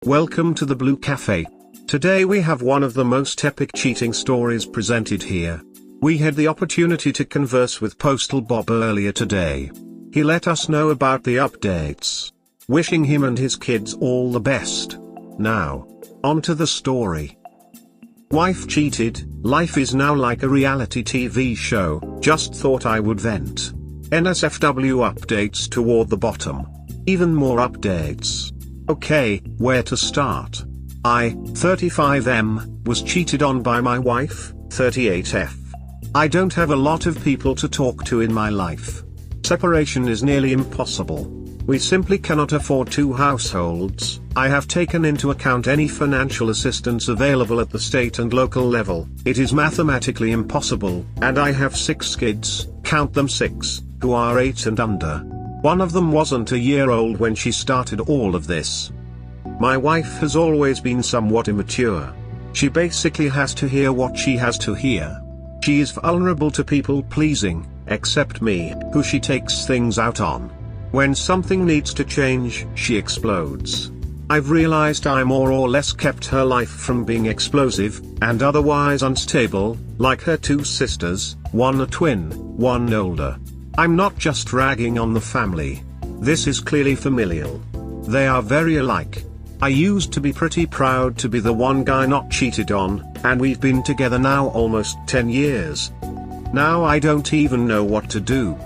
Welcome to the Blue Cafe. Today we have one of the most epic cheating stories presented here. We had the opportunity to converse with Postal Bob earlier today. He let us know about the updates. Wishing him and his kids all the best. Now, on to the story. Wife cheated, life is now like a reality TV show, just thought I would vent. NSFW updates toward the bottom. Even more updates. Okay, where to start? I, 35M, was cheated on by my wife, 38F. I don't have a lot of people to talk to in my life. Separation is nearly impossible. We simply cannot afford two households. I have taken into account any financial assistance available at the state and local level. It is mathematically impossible, and I have 6 kids, count them 6, who are 8 and under. One of them wasn't a year old when she started all of this. My wife has always been somewhat immature. She basically has to hear what she has to hear. She is vulnerable to people pleasing, except me, who she takes things out on. When something needs to change, she explodes. I've realized I more or less kept her life from being explosive, and otherwise unstable, like her 2 sisters, one a twin, one older. I'm not just ragging on the family. This is clearly familial. They are very alike. I used to be pretty proud to be the one guy not cheated on, and we've been together now almost 10 years. Now I don't even know what to do.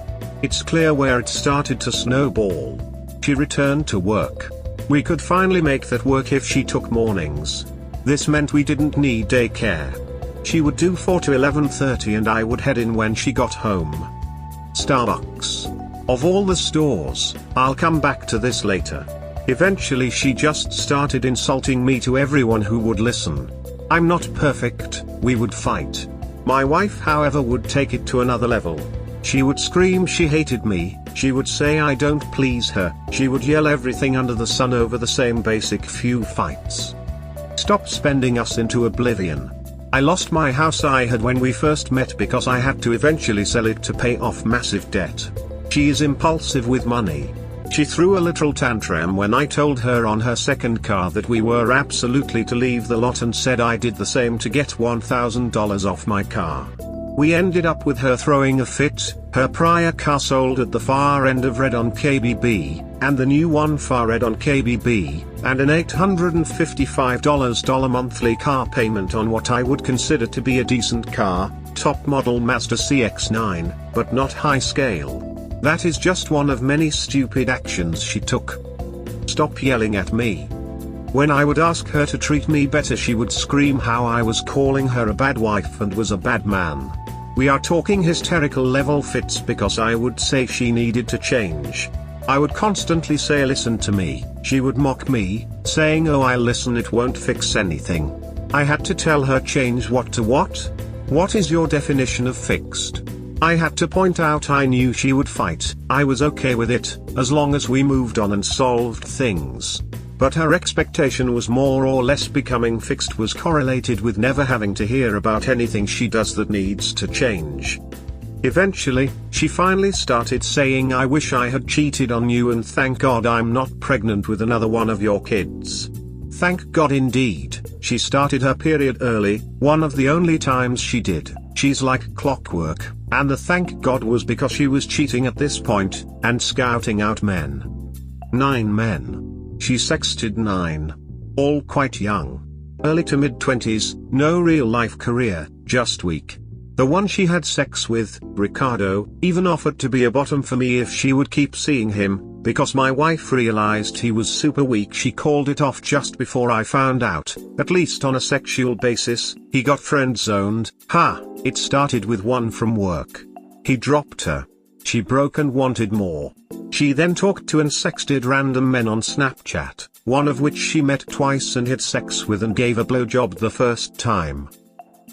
It's clear where it started to snowball. She returned to work. We could finally make that work if she took mornings. This meant we didn't need daycare. She would do 4 to 11:30 and I would head in when she got home. Starbucks. Of all the stores, I'll come back to this later. Eventually she just started insulting me to everyone who would listen. I'm not perfect, we would fight. My wife however would take it to another level. She would scream she hated me, she would say I don't please her, she would yell everything under the sun over the same basic few fights. Stop spending us into oblivion. I lost my house I had when we first met because I had to eventually sell it to pay off massive debt. She is impulsive with money. She threw a literal tantrum when I told her on her second car that we were absolutely to leave the lot and said I did the same to get $1,000 off my car. We ended up with her throwing a fit, her prior car sold at the far end of red on KBB, and the new one far red on KBB, and an $855 monthly car payment on what I would consider to be a decent car, top model Mazda CX-9, but not high scale. That is just one of many stupid actions she took. Stop yelling at me. When I would ask her to treat me better she would scream how I was calling her a bad wife and was a bad man. We are talking hysterical level fits because I would say she needed to change. I would constantly say listen to me, she would mock me, saying oh I'll listen it won't fix anything. I had to tell her change what to what? What is your definition of fixed? I had to point out I knew she would fight, I was okay with it, as long as we moved on and solved things. But her expectation was more or less becoming fixed was correlated with never having to hear about anything she does that needs to change. Eventually, she finally started saying I wish I had cheated on you and thank God I'm not pregnant with another one of your kids. Thank God indeed, she started her period early, one of the only times she did. She's like clockwork, and the thank God was because she was cheating at this point, and scouting out men. 9 men. She sexted 9. All quite young. Early to mid-20s, no real life career, just weak. The one she had sex with, Ricardo, even offered to be a bottom for me if she would keep seeing him, because my wife realized he was super weak. She called it off just before I found out, at least on a sexual basis, he got friend-zoned. It started with one from work. He dropped her. She broke and wanted more. She then talked to and sexted random men on Snapchat, one of which she met twice and had sex with and gave a blowjob the first time.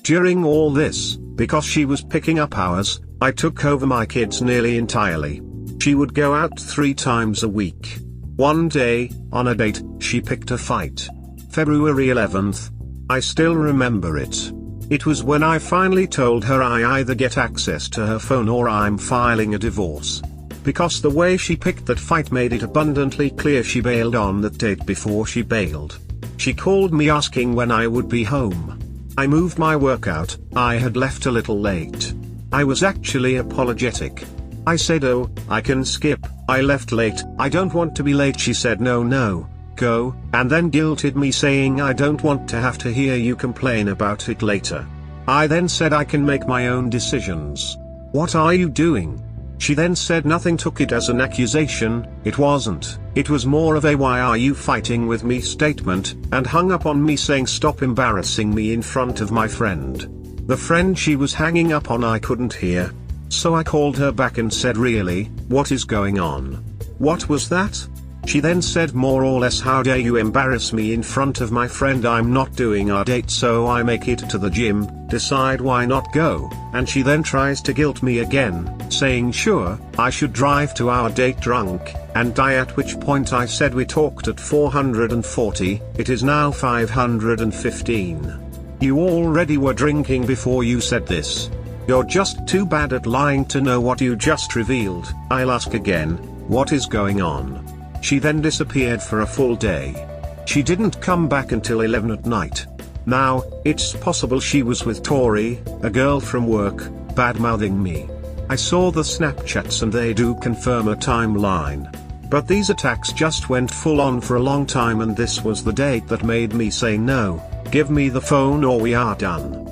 During all this, because she was picking up hours, I took over my kids nearly entirely. She would go out 3 times a week. One day, on a date, she picked a fight. February 11th. I still remember it. It was when I finally told her I either get access to her phone or I'm filing a divorce. Because the way she picked that fight made it abundantly clear she bailed on that date before she bailed. She called me asking when I would be home. I moved my workout, I had left a little late. I was actually apologetic. I said, oh, I can skip, I left late, I don't want to be late. She said no, go, and then guilted me saying I don't want to have to hear you complain about it later. I then said I can make my own decisions. What are you doing? She then said nothing, took it as an accusation. It wasn't, it was more of a why are you fighting with me statement, and hung up on me saying stop embarrassing me in front of my friend. The friend she was hanging up on I couldn't hear. So I called her back and said really, what is going on? What was that? She then said more or less how dare you embarrass me in front of my friend, I'm not doing our date so I make it to the gym, decide why not go, and she then tries to guilt me again, saying sure, I should drive to our date drunk, and die, at which point I said we talked at 440, it is now 515. You already were drinking before you said this. You're just too bad at lying to know what you just revealed. I'll ask again, what is going on? She then disappeared for a full day. She didn't come back until 11 at night. Now, it's possible she was with Tori, a girl from work, bad-mouthing me. I saw the Snapchats and they do confirm a timeline. But these attacks just went full on for a long time, and this was the date that made me say no, give me the phone or we are done.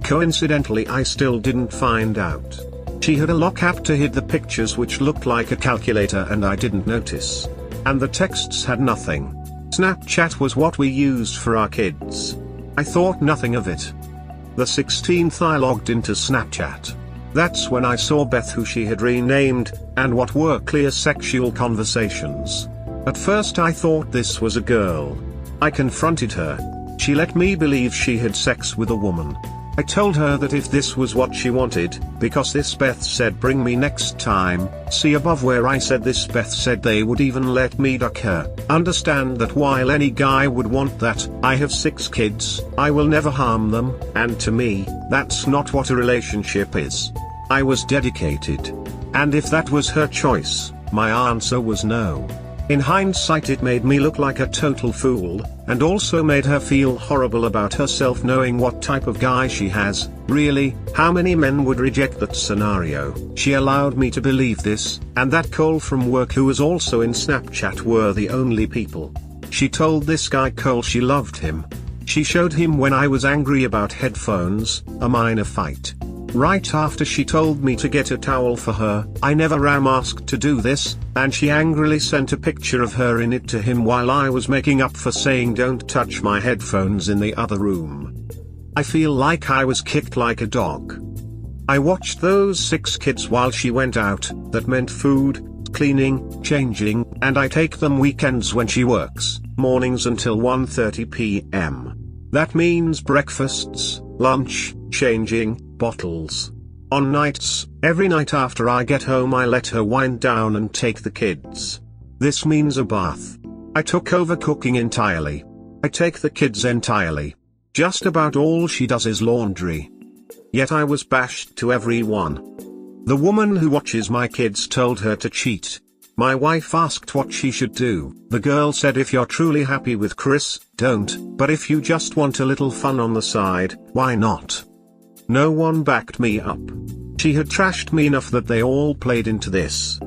Coincidentally, I still didn't find out. She had a lock app to hide the pictures which looked like a calculator and I didn't notice. And the texts had nothing. Snapchat was what we used for our kids. I thought nothing of it. The 16th I logged into Snapchat. That's when I saw Beth, who she had renamed, and what were clear sexual conversations. At first I thought this was a girl. I confronted her. She let me believe she had sex with a woman. I told her that if this was what she wanted, because this Beth said bring me next time, see above where I said this Beth said they would even let me duck her, understand that while any guy would want that, I have 6 kids, I will never harm them, and to me, that's not what a relationship is. I was dedicated. And if that was her choice, my answer was no. In hindsight it made me look like a total fool, and also made her feel horrible about herself knowing what type of guy she has. Really, how many men would reject that scenario? She allowed me to believe this, and that Cole from work who was also in Snapchat were the only people. She told this guy Cole she loved him. She showed him when I was angry about headphones, a minor fight. Right after she told me to get a towel for her, I never asked to do this, and she angrily sent a picture of her in it to him while I was making up for saying don't touch my headphones in the other room. I feel like I was kicked like a dog. I watched those 6 kids while she went out, that meant food, cleaning, changing, and I take them weekends when she works, mornings until 1:30 p.m. That means breakfasts, lunch, changing, bottles. On nights, every night after I get home I let her wind down and take the kids. This means a bath. I took over cooking entirely. I take the kids entirely. Just about all she does is laundry. Yet I was bashed to everyone. The woman who watches my kids told her to cheat. My wife asked what she should do. The girl said if you're truly happy with Chris, don't, but if you just want a little fun on the side, why not? No one backed me up. She had trashed me enough that they all played into this.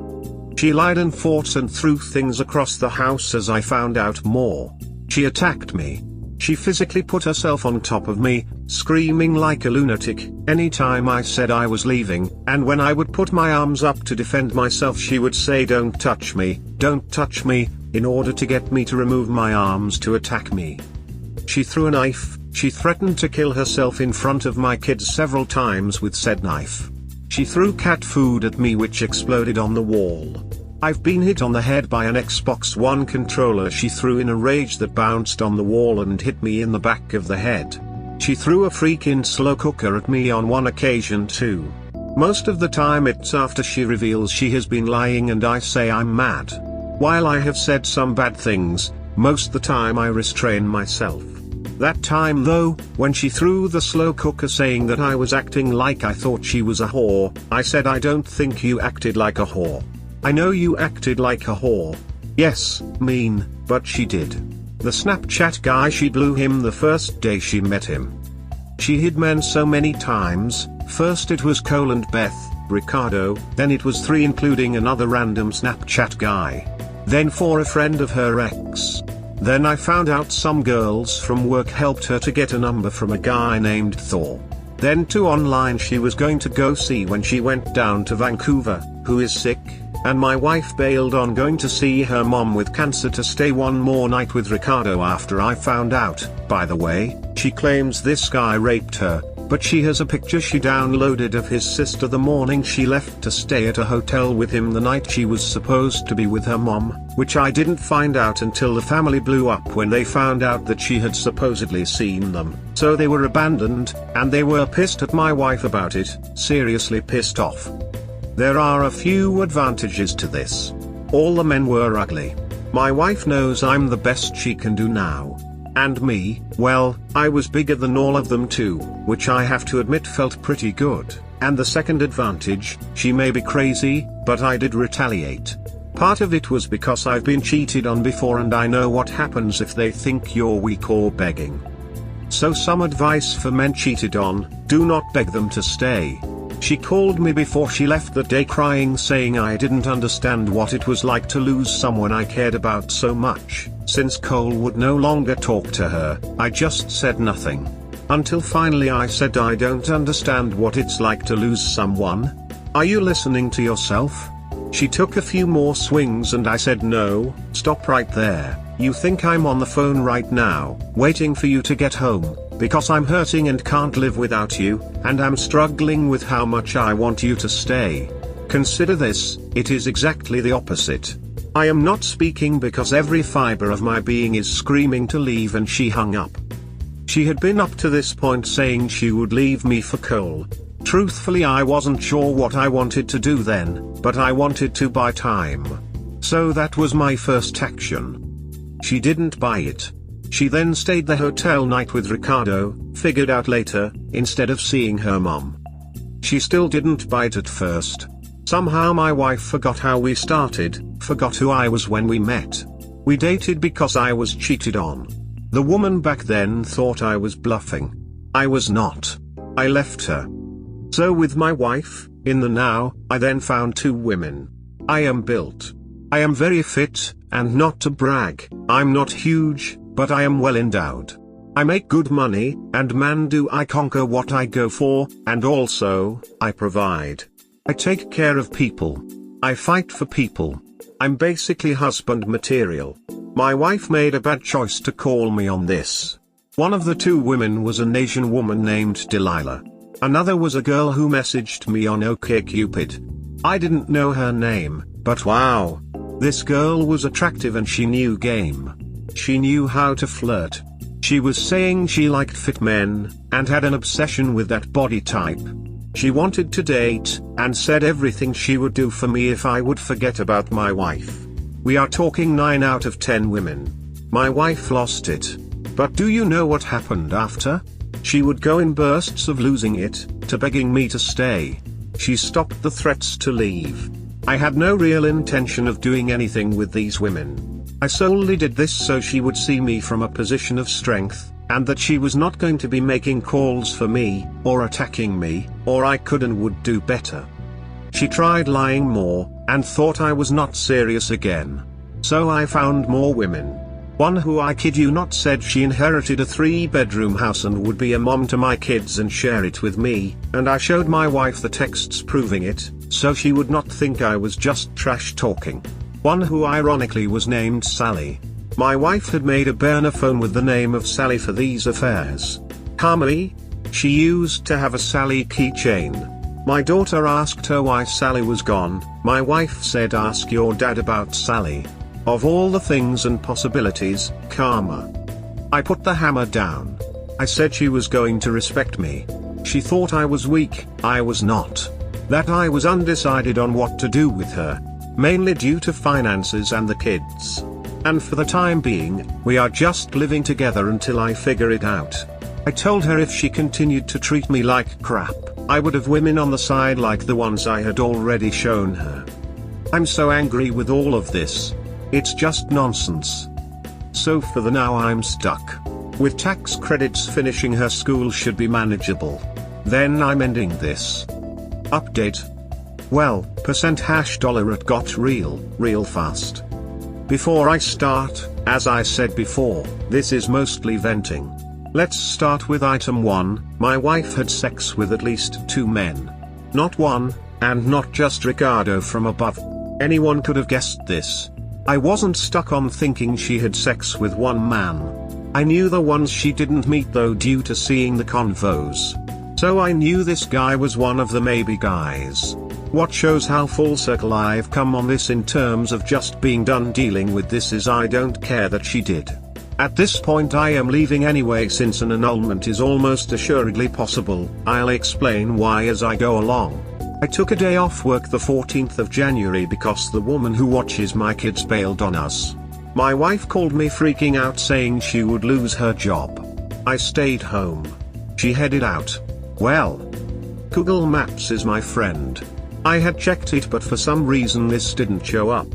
She lied and fought and threw things across the house as I found out more. She attacked me. She physically put herself on top of me, screaming like a lunatic, anytime I said I was leaving, and when I would put my arms up to defend myself she would say don't touch me, in order to get me to remove my arms to attack me. She threw a knife. She threatened to kill herself in front of my kids several times with said knife. She threw cat food at me which exploded on the wall. I've been hit on the head by an Xbox One controller she threw in a rage that bounced on the wall and hit me in the back of the head. She threw a freaking slow cooker at me on one occasion too. Most of the time it's after she reveals she has been lying and I say I'm mad. While I have said some bad things, most the time I restrain myself. That time though, when she threw the slow cooker saying that I was acting like I thought she was a whore, I said I don't think you acted like a whore. I know you acted like a whore. Yes, mean, but she did. The Snapchat guy, she blew him the first day she met him. She hid men so many times. First it was Cole and Beth, Ricardo, then it was 3 including another random Snapchat guy. Then 4 a friend of her ex. Then I found out some girls from work helped her to get a number from a guy named Thor. Then 2 online she was going to go see when she went down to Vancouver, who is sick, and my wife bailed on going to see her mom with cancer to stay one more night with Ricardo after I found out. By the way, she claims this guy raped her, but she has a picture she downloaded of his sister the morning she left to stay at a hotel with him the night she was supposed to be with her mom, which I didn't find out until the family blew up when they found out that she had supposedly seen them. So they were abandoned, and they were pissed at my wife about it, seriously pissed off. There are a few advantages to this. All the men were ugly. My wife knows I'm the best she can do now. And me, well, I was bigger than all of them too, which I have to admit felt pretty good. And the second advantage, she may be crazy, but I did retaliate. Part of it was because I've been cheated on before and I know what happens if they think you're weak or begging. So some advice for men cheated on: do not beg them to stay. She called me before she left that day crying, saying I didn't understand what it was like to lose someone I cared about so much. Since Cole would no longer talk to her, I just said nothing. Until finally I said, I don't understand what it's like to lose someone. Are you listening to yourself? She took a few more swings and I said, no, stop right there. You think I'm on the phone right now, waiting for you to get home, because I'm hurting and can't live without you, and I'm struggling with how much I want you to stay. Consider this, it is exactly the opposite. I am not speaking because every fiber of my being is screaming to leave, and she hung up. She had been up to this point saying she would leave me for Cole. Truthfully, I wasn't sure what I wanted to do then, but I wanted to buy time. So that was my first action. She didn't buy it. She then stayed the hotel night with Ricardo, figured out later, instead of seeing her mom. She still didn't buy it at first. Somehow my wife forgot how we started, forgot who I was when we met. We dated because I was cheated on. The woman back then thought I was bluffing. I was not. I left her. So with my wife, in the now, I then found 2 women. I am built. I am very fit, and not to brag, I'm not huge, but I am well endowed. I make good money, and man do I conquer what I go for, and also, I provide. I take care of people. I fight for people. I'm basically husband material. My wife made a bad choice to call me on this. One of the 2 women was an Asian woman named Delilah. Another was a girl who messaged me on OkCupid. I didn't know her name, but wow. This girl was attractive and she knew game. She knew how to flirt. She was saying she liked fit men, and had an obsession with that body type. She wanted to date, and said everything she would do for me if I would forget about my wife. We are talking 9 out of 10 women. My wife lost it. But do you know what happened after? She would go in bursts of losing it, to begging me to stay. She stopped the threats to leave. I had no real intention of doing anything with these women. I solely did this so she would see me from a position of strength, and that she was not going to be making calls for me, or attacking me, or I could and would do better. She tried lying more, and thought I was not serious again. So I found more women. One who, I kid you not, said she inherited a 3-bedroom house and would be a mom to my kids and share it with me, and I showed my wife the texts proving it, so she would not think I was just trash talking. One who ironically was named Sally. My wife had made a burner phone with the name of Sally for these affairs. Calmly, she used to have a Sally keychain. My daughter asked her why Sally was gone. My wife said, ask your dad about Sally. Of all the things and possibilities, karma. I put the hammer down. I said she was going to respect me. She thought I was weak. I was not. That I was undecided on what to do with her. Mainly due to finances and the kids. And for the time being, we are just living together until I figure it out. I told her if she continued to treat me like crap, I would have women on the side like the ones I had already shown her. I'm so angry with all of this. It's just nonsense. So for the now I'm stuck. With tax credits finishing her school should be manageable. Then I'm ending this. Update. Well, $# it got real fast. Before I start, as I said before, this is mostly venting. Let's start with item 1, my wife had sex with at least 2 men. Not one, and not just Ricardo from above. Anyone could have guessed this. I wasn't stuck on thinking she had sex with one man. I knew the ones she didn't meet though due to seeing the convos. So I knew this guy was one of the maybe guys. What shows how full circle I've come on this in terms of just being done dealing with this is I don't care that she did. At this point I am leaving anyway since an annulment is almost assuredly possible. I'll explain why as I go along. I took a day off work the 14th of January because the woman who watches my kids bailed on us. My wife called me freaking out saying she would lose her job. I stayed home. She headed out. Well, Google Maps is my friend. I had checked it but for some reason this didn't show up.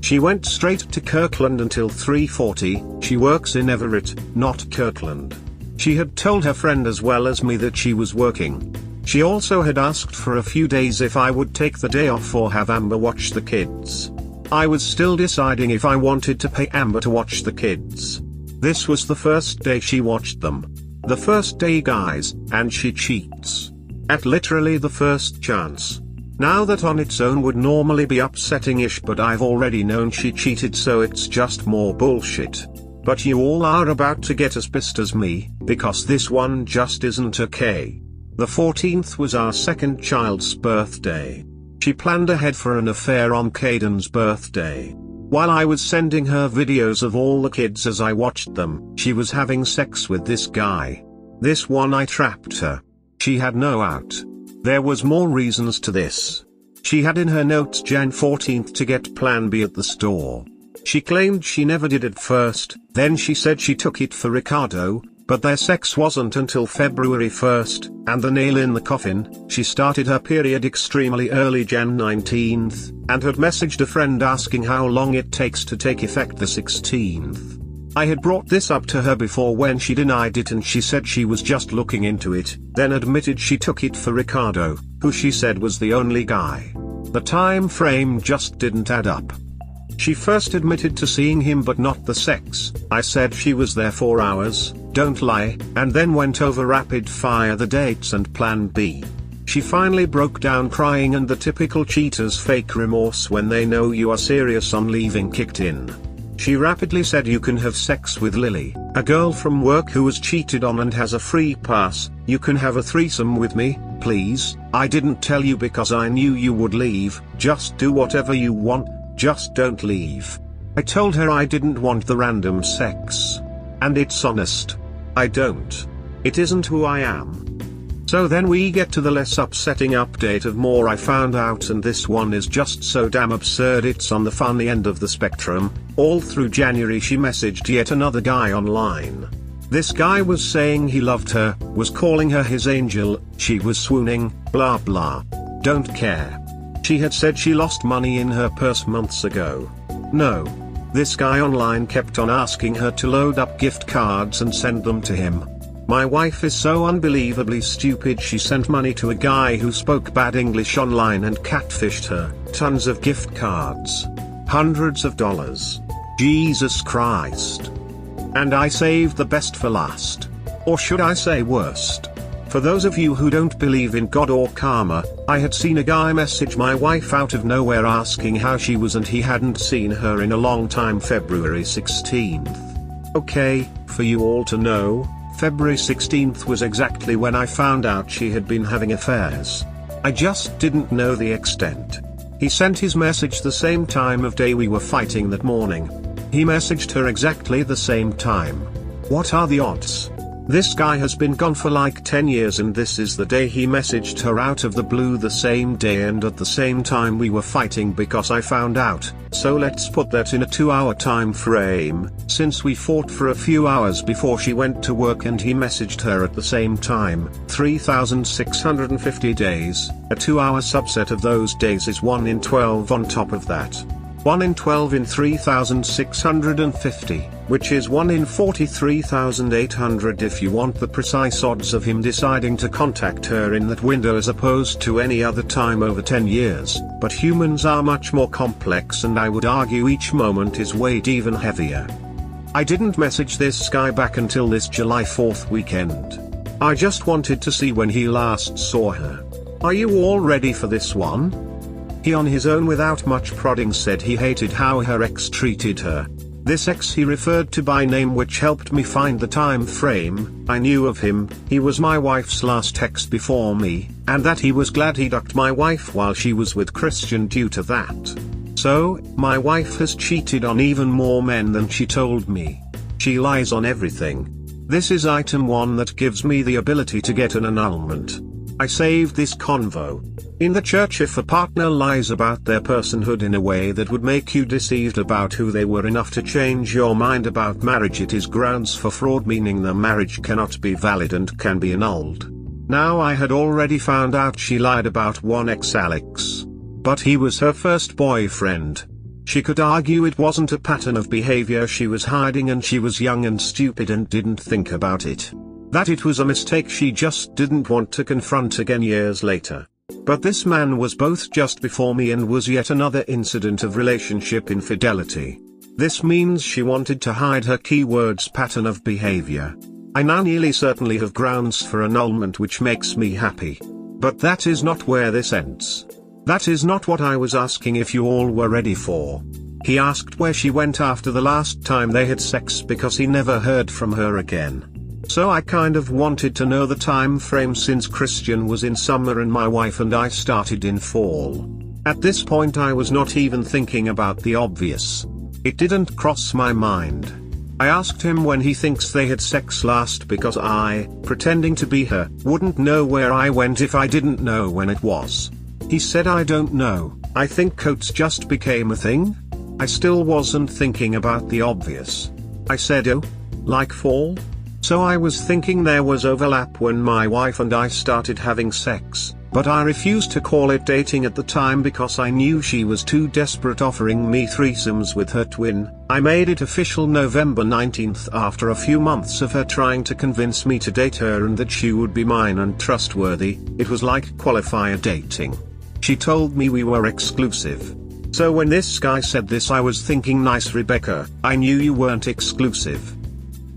She went straight to Kirkland until 3:40, she works in Everett, not Kirkland. She had told her friend as well as me that she was working. She also had asked for a few days if I would take the day off or have Amber watch the kids. I was still deciding if I wanted to pay Amber to watch the kids. This was the first day she watched them. The first day guys, and she cheats. At literally the first chance. Now that on its own would normally be upsetting-ish but I've already known she cheated so it's just more bullshit. But you all are about to get as pissed as me, because this one just isn't okay. The 14th was our second child's birthday. She planned ahead for an affair on Caden's birthday. While I was sending her videos of all the kids as I watched them, she was having sex with this guy. This one I trapped her. She had no out. There was more reasons to this. She had in her notes Jan 14th to get plan B at the store. She claimed she never did at first, then she said she took it for Ricardo, but their sex wasn't until February 1st, and the nail in the coffin, she started her period extremely early Jan 19th, and had messaged a friend asking how long it takes to take effect the 16th. I had brought this up to her before when she denied it and she said she was just looking into it, then admitted she took it for Ricardo, who she said was the only guy. The time frame just didn't add up. She first admitted to seeing him but not the sex. I said she was there 4 hours, don't lie, and then went over rapid fire the dates and plan B. She finally broke down crying and the typical cheater's fake remorse when they know you are serious on leaving kicked in. She rapidly said you can have sex with Lily, a girl from work who was cheated on and has a free pass, you can have a threesome with me, please, I didn't tell you because I knew you would leave, just do whatever you want. Just don't leave. I told her I didn't want the random sex. And it's honest. I don't. It isn't who I am. So then we get to the less upsetting update of more I found out and this one is just so damn absurd it's on the funny end of the spectrum. All through January she messaged yet another guy online. This guy was saying he loved her, was calling her his angel, she was swooning, blah blah. Don't care. She had said she lost money in her purse months ago. No. This guy online kept on asking her to load up gift cards and send them to him. My wife is so unbelievably stupid she sent money to a guy who spoke bad English online and catfished her, tons of gift cards. Hundreds of dollars. Jesus Christ. And I saved the best for last. Or should I say worst? For those of you who don't believe in God or karma, I had seen a guy message my wife out of nowhere asking how she was and he hadn't seen her in a long time February 16th. Okay, for you all to know, February 16th was exactly when I found out she had been having affairs. I just didn't know the extent. He sent his message the same time of day we were fighting that morning. He messaged her exactly the same time. What are the odds? This guy has been gone for like 10 years and this is the day he messaged her out of the blue the same day and at the same time we were fighting because I found out, so let's put that in a 2-hour time frame, since we fought for a few hours before she went to work and he messaged her at the same time, 3,650 days, a 2-hour subset of those days is 1 in 12 on top of that. 1 in 12 in 3,650, which is 1 in 43,800 if you want the precise odds of him deciding to contact her in that window as opposed to any other time over 10 years. But humans are much more complex, and I would argue each moment is weighed even heavier. I didn't message this guy back until this July 4th weekend. I just wanted to see when he last saw her. Are you all ready for this one? He on his own without much prodding said he hated how her ex treated her. This ex he referred to by name, which helped me find the time frame. I knew of him, he was my wife's last ex before me, and that he was glad he ducked my wife while she was with Christian due to that. So, my wife has cheated on even more men than she told me. She lies on everything. This is item 1 that gives me the ability to get an annulment. I saved this convo. In the church, if a partner lies about their personhood in a way that would make you deceived about who they were enough to change your mind about marriage, it is grounds for fraud, meaning the marriage cannot be valid and can be annulled. Now, I had already found out she lied about one ex, Alex. But he was her first boyfriend. She could argue it wasn't a pattern of behavior she was hiding, and she was young and stupid and didn't think about it. That it was a mistake she just didn't want to confront again years later. But this man was both just before me and was yet another incident of relationship infidelity. This means she wanted to hide her keywords pattern of behavior. I now nearly certainly have grounds for annulment, which makes me happy. But that is not where this ends. That is not what I was asking if you all were ready for. He asked where she went after the last time they had sex because he never heard from her again. So I kind of wanted to know the time frame, since Christian was in summer and my wife and I started in fall. At this point I was not even thinking about the obvious. It didn't cross my mind. I asked him when he thinks they had sex last because I, pretending to be her, wouldn't know where I went if I didn't know when it was. He said, I don't know, I think coats just became a thing? I still wasn't thinking about the obvious. I said, oh? Like fall? So I was thinking there was overlap when my wife and I started having sex, but I refused to call it dating at the time because I knew she was too desperate, offering me threesomes with her twin. I made it official November 19th after a few months of her trying to convince me to date her and that she would be mine and trustworthy. It was like qualifier dating. She told me we were exclusive. So when this guy said this, I was thinking, nice Rebecca, I knew you weren't exclusive.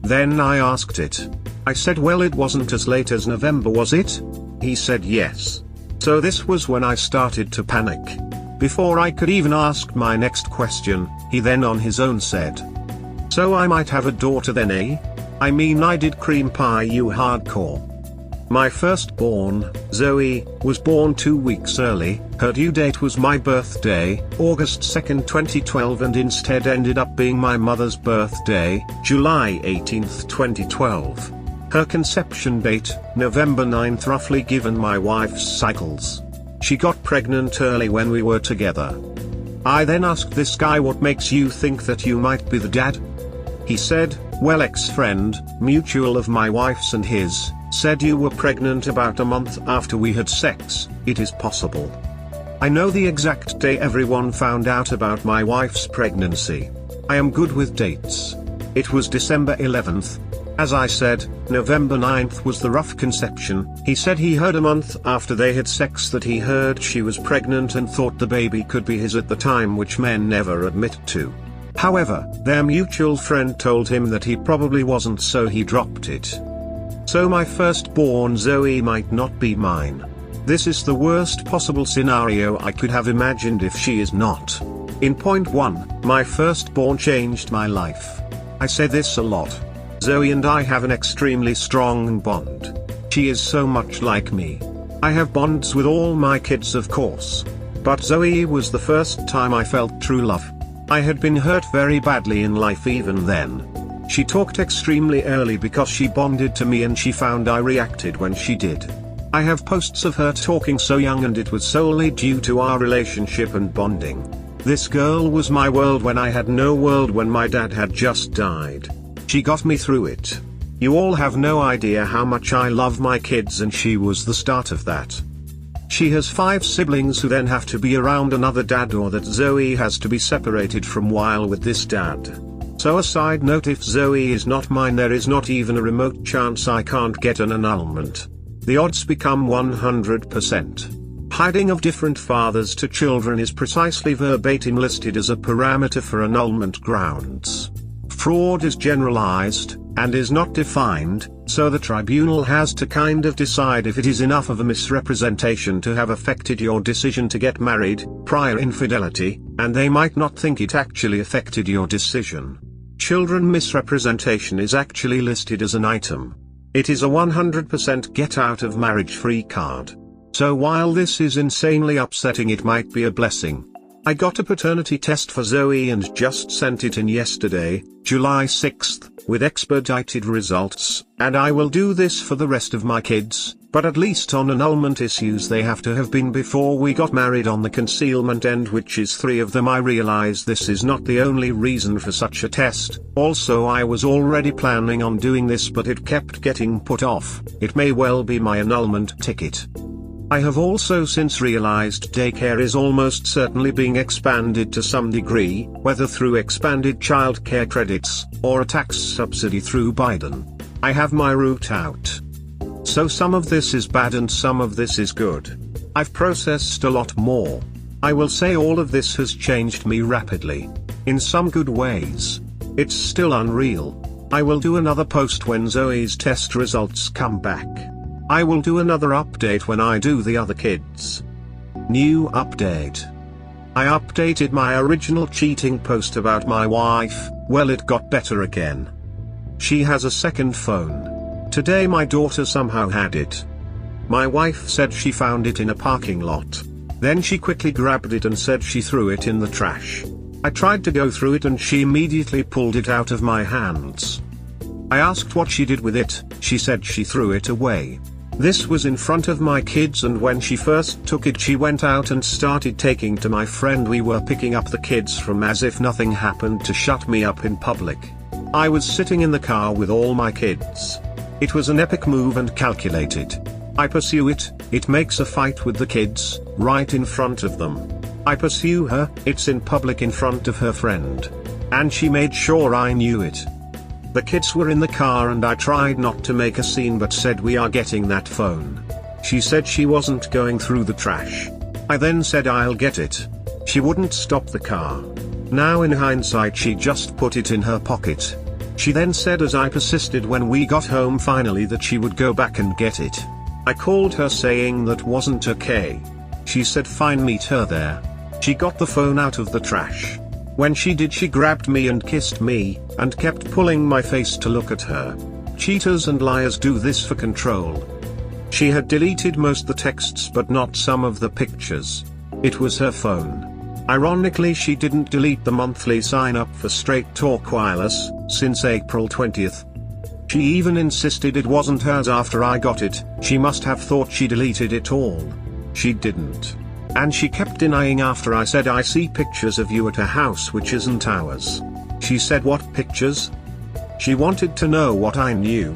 Then I asked it. I said, well, it wasn't as late as November, was it? He said yes. So this was when I started to panic. Before I could even ask my next question, he then on his own said, so I might have a daughter then, eh? I mean, I did cream pie you hardcore. My firstborn, Zoe, was born 2 weeks early. Her due date was my birthday, August 2nd, 2012, and instead ended up being my mother's birthday, July 18th, 2012. Her conception date, November 9th, roughly given my wife's cycles. She got pregnant early when we were together. I then asked this guy, what makes you think that you might be the dad? He said, well, ex-friend, mutual of my wife's and his, said you were pregnant about a month after we had sex. It is possible. I know the exact day everyone found out about my wife's pregnancy. I am good with dates. It was December 11th. As I said, November 9th was the rough conception. He said he heard a month after they had sex that he heard she was pregnant and thought the baby could be his at the time, which men never admit to. However, their mutual friend told him that he probably wasn't, so he dropped it. So my firstborn Zoe might not be mine. This is the worst possible scenario I could have imagined if she is not. In point 1, my firstborn changed my life. I say this a lot. Zoe and I have an extremely strong bond. She is so much like me. I have bonds with all my kids, of course. But Zoe was the first time I felt true love. I had been hurt very badly in life even then. She talked extremely early because she bonded to me and she found I reacted when she did. I have posts of her talking so young, and it was solely due to our relationship and bonding. This girl was my world when I had no world, when my dad had just died. She got me through it. You all have no idea how much I love my kids, and she was the start of that. She has 5 siblings who then have to be around another dad, or that Zoe has to be separated from while with this dad. So a side note, if Zoe is not mine, there is not even a remote chance I can't get an annulment. The odds become 100%. Hiding of different fathers to children is precisely verbatim listed as a parameter for annulment grounds. Fraud is generalized, and is not defined, so the tribunal has to kind of decide if it is enough of a misrepresentation to have affected your decision to get married, prior infidelity, and they might not think it actually affected your decision. Children misrepresentation is actually listed as an item. It is a 100% get out of marriage free card. So while this is insanely upsetting, it might be a blessing. I got a paternity test for Zoe and just sent it in yesterday, July 6th, with expedited results, and I will do this for the rest of my kids, but at least on annulment issues they have to have been before we got married on the concealment end, which is 3 of them. I realize this is not the only reason for such a test. Also, I was already planning on doing this, but it kept getting put off. It may well be my annulment ticket. I have also since realized daycare is almost certainly being expanded to some degree, whether through expanded childcare credits, or a tax subsidy through Biden. I have my route out. So some of this is bad and some of this is good. I've processed a lot more. I will say all of this has changed me rapidly. In some good ways. It's still unreal. I will do another post when Zoe's test results come back. I will do another update when I do the other kids. New update. I updated my original cheating post about my wife. Well, it got better again. She has a second phone. Today my daughter somehow had it. My wife said she found it in a parking lot. Then she quickly grabbed it and said she threw it in the trash. I tried to go through it and she immediately pulled it out of my hands. I asked what she did with it. She said she threw it away. This was in front of my kids, and when she first took it she went out and started taking to my friend we were picking up the kids from as if nothing happened to shut me up in public. I was sitting in the car with all my kids. It was an epic move and calculated. I pursue it, it makes a fight with the kids, right in front of them. I pursue her, it's in public in front of her friend. And she made sure I knew it. The kids were in the car and I tried not to make a scene but said we are getting that phone. She said she wasn't going through the trash. I then said I'll get it. She wouldn't stop the car. Now in hindsight she just put it in her pocket. She then said as I persisted when we got home finally that she would go back and get it. I called her saying that wasn't okay. She said fine, meet her there. She got the phone out of the trash. When she did she grabbed me and kissed me, and kept pulling my face to look at her. Cheaters and liars do this for control. She had deleted most the texts but not some of the pictures. It was her phone. Ironically, she didn't delete the monthly sign up for Straight Talk Wireless, since April 20th. She even insisted it wasn't hers after I got it. She must have thought she deleted it all. She didn't. And she kept denying after I said I see pictures of you at a house which isn't ours. She said what pictures? She wanted to know what I knew.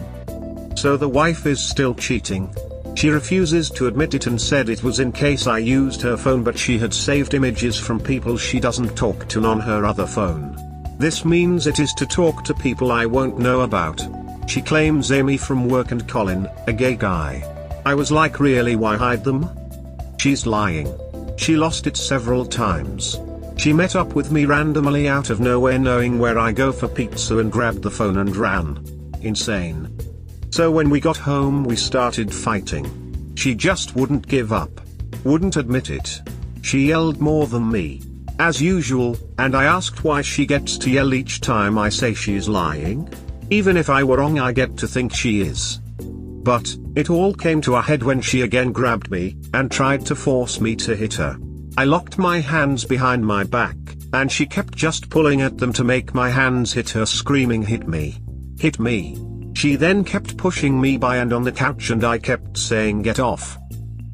So the wife is still cheating. She refuses to admit it and said it was in case I used her phone, but she had saved images from people she doesn't talk to on her other phone. This means it is to talk to people I won't know about. She claims Amy from work and Colin, a gay guy. I was like, really, why hide them? She's lying. She lost it several times. She met up with me randomly out of nowhere knowing where I go for pizza and grabbed the phone and ran. Insane. So when we got home we started fighting. She just wouldn't give up. Wouldn't admit it. She yelled more than me. As usual, and I asked why she gets to yell each time I say she's lying. Even if I were wrong I get to think she is. But, it all came to a head when she again grabbed me, and tried to force me to hit her. I locked my hands behind my back, and she kept just pulling at them to make my hands hit her, screaming hit me. Hit me. She then kept pushing me by and on the couch and I kept saying get off.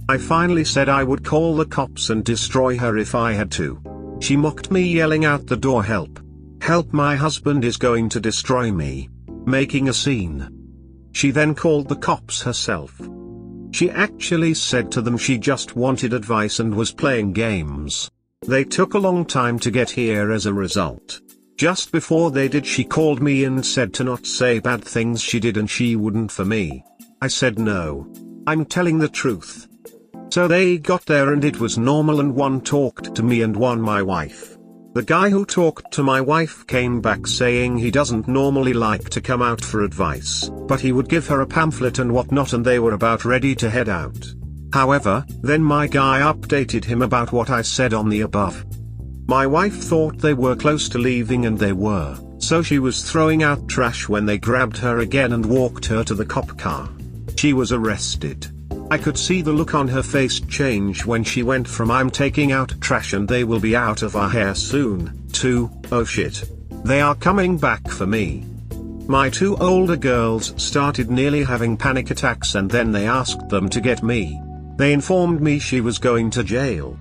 I finally said I would call the cops and destroy her if I had to. She mocked me yelling out the door, help. Help, my husband is going to destroy me. Making a scene. She then called the cops herself. She actually said to them she just wanted advice and was playing games. They took a long time to get here as a result. Just before they did, she called me and said to not say bad things she did and she wouldn't for me. I said no. I'm telling the truth. So they got there and it was normal, and one talked to me and one my wife. The guy who talked to my wife came back saying he doesn't normally like to come out for advice, but he would give her a pamphlet and whatnot, and they were about ready to head out. However, then my guy updated him about what I said on the above. My wife thought they were close to leaving, and they were, so she was throwing out trash when they grabbed her again and walked her to the cop car. She was arrested. I could see the look on her face change when she went from "I'm taking out trash and they will be out of our hair soon" to "oh shit, they are coming back for me." My two older girls started nearly having panic attacks, and then they asked them to get me. They informed me she was going to jail.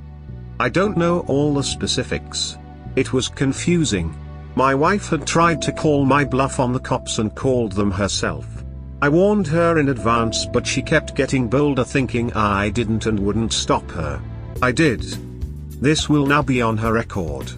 I don't know all the specifics. It was confusing. My wife had tried to call my bluff on the cops and called them herself. I warned her in advance, but she kept getting bolder, thinking I didn't and wouldn't stop her. I did. This will now be on her record.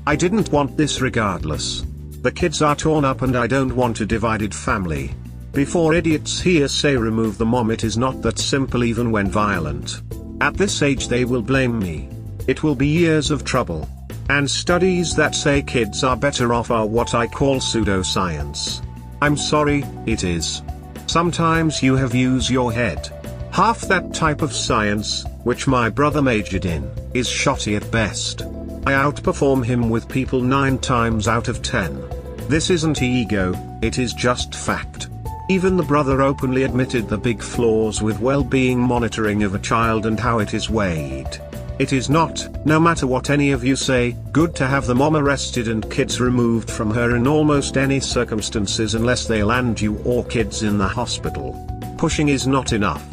I didn't want this regardless. The kids are torn up and I don't want a divided family. Before idiots here say remove the mom, it is not that simple even when violent. At this age they will blame me. It will be years of trouble. And studies that say kids are better off are what I call pseudoscience. I'm sorry, it is. Sometimes you have use your head. Half that type of science, which my brother majored in, is shoddy at best. I outperform him with people 9 times out of 10. This isn't ego, it is just fact. Even the brother openly admitted the big flaws with well-being monitoring of a child and how it is weighed. It is not, no matter what any of you say, good to have the mom arrested and kids removed from her in almost any circumstances unless they land you or kids in the hospital. Pushing is not enough.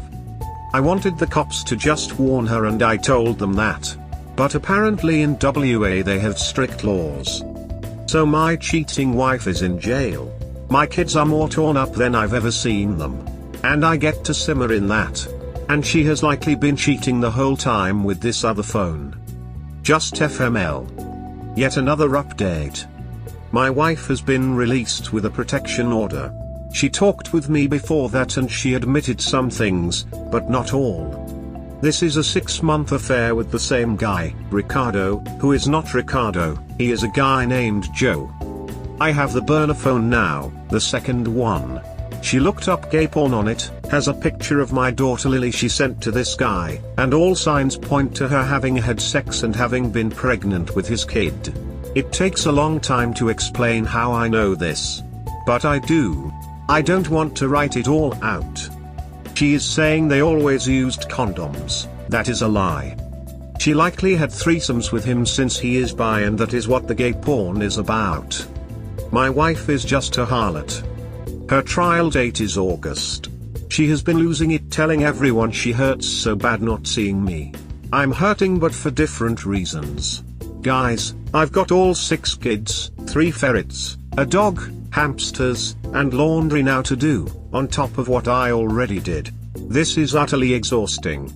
I wanted the cops to just warn her and I told them that. But apparently in WA they have strict laws. So my cheating wife is in jail. My kids are more torn up than I've ever seen them. And I get to simmer in that. And she has likely been cheating the whole time with this other phone. Just FML. Yet another update. My wife has been released with a protection order. She talked with me before that and she admitted some things, but not all. This is a 6-month affair with the same guy, Ricardo, who is not Ricardo, he is a guy named Joe. I have the burner phone now, the second one. She looked up gay porn on it, has a picture of my daughter Lily she sent to this guy, and all signs point to her having had sex and having been pregnant with his kid. It takes a long time to explain how I know this. But I do. I don't want to write it all out. She is saying they always used condoms, that is a lie. She likely had threesomes with him since he is bi, and that is what the gay porn is about. My wife is just a harlot. Her trial date is August. She has been losing it, telling everyone she hurts so bad not seeing me. I'm hurting, but for different reasons. Guys, I've got all 6 kids, 3 ferrets, a dog, hamsters, and laundry now to do, on top of what I already did. This is utterly exhausting.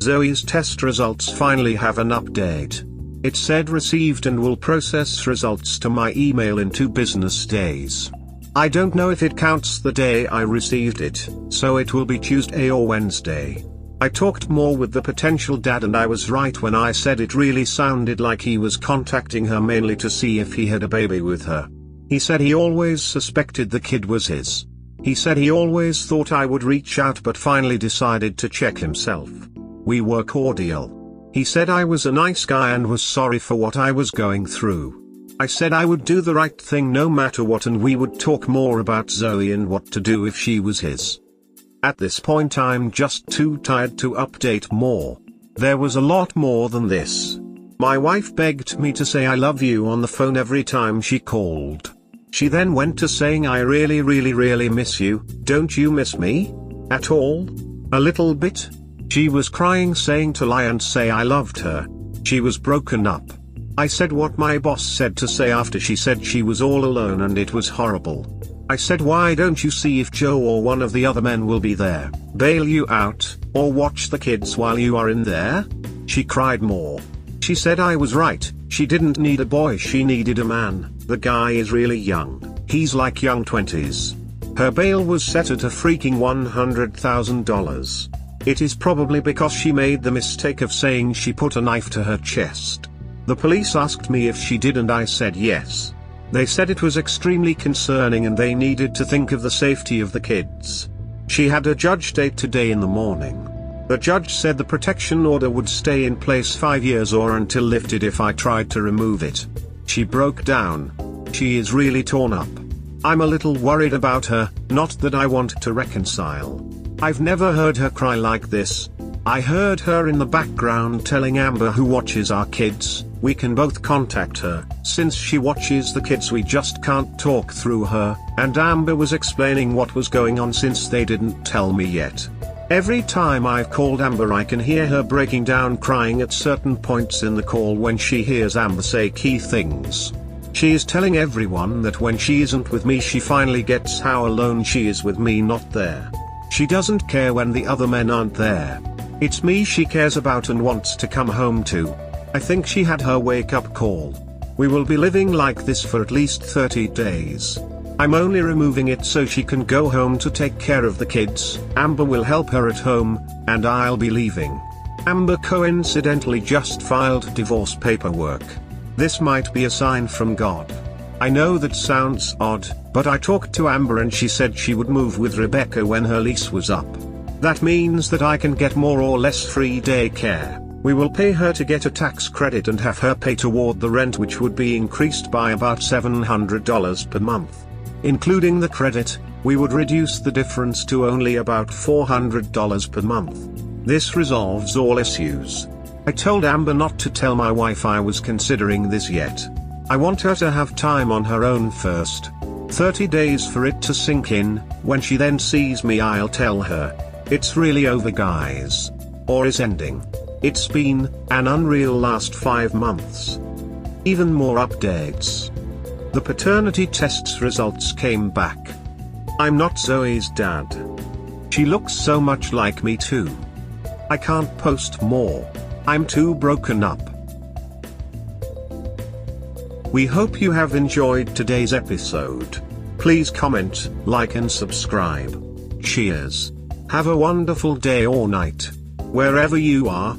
Zoe's test results finally have an update. It said received and will process results to my email in 2 business days. I don't know if it counts the day I received it, so it will be Tuesday or Wednesday. I talked more with the potential dad and I was right when I said it really sounded like he was contacting her mainly to see if he had a baby with her. He said he always suspected the kid was his. He said he always thought I would reach out but finally decided to check himself. We were cordial. He said I was a nice guy and was sorry for what I was going through. I said I would do the right thing no matter what, and we would talk more about Zoe and what to do if she was his. At this point I'm just too tired to update more. There was a lot more than this. My wife begged me to say I love you on the phone every time she called. She then went to saying I really miss you. Don't you miss me? At all? A little bit? She was crying, saying to lie and say I loved her. She was broken up. I said what my boss said to say after she said she was all alone and it was horrible. I said, why don't you see if Joe or one of the other men will be there, bail you out, or watch the kids while you are in there? She cried more. She said I was right, she didn't need a boy, she needed a man. The guy is really young, he's like young 20s. Her bail was set at a freaking $100,000. It is probably because she made the mistake of saying she put a knife to her chest. The police asked me if she did and I said yes. They said it was extremely concerning and they needed to think of the safety of the kids. She had a judge date today in the morning. The judge said the protection order would stay in place 5 years or until lifted if I tried to remove it. She broke down. She is really torn up. I'm a little worried about her, not that I want to reconcile. I've never heard her cry like this. I heard her in the background telling Amber, who watches our kids, we can both contact her. Since she watches the kids we just can't talk through her, and Amber was explaining what was going on since they didn't tell me yet. Every time I've called Amber I can hear her breaking down crying at certain points in the call when she hears Amber say key things. She is telling everyone that when she isn't with me she finally gets how alone she is with me not there. She doesn't care when the other men aren't there. It's me she cares about and wants to come home to. I think she had her wake-up call. We will be living like this for at least 30 days. I'm only removing it so she can go home to take care of the kids. Amber will help her at home, and I'll be leaving. Amber coincidentally just filed divorce paperwork. This might be a sign from God. I know that sounds odd, but I talked to Amber and she said she would move with Rebecca when her lease was up. That means that I can get more or less free daycare. We will pay her to get a tax credit and have her pay toward the rent, which would be increased by about $700 per month. Including the credit, we would reduce the difference to only about $400 per month. This resolves all issues. I told Amber not to tell my wife I was considering this yet. I want her to have time on her own first. 30 days for it to sink in. When she then sees me I'll tell her. It's really over, guys. Or is ending. It's been an unreal last 5 months. Even more updates. The paternity test's results came back. I'm not Zoe's dad. She looks so much like me too. I can't post more. I'm too broken up. We hope you have enjoyed today's episode. Please comment, like and subscribe. Cheers. Have a wonderful day or night, wherever you are.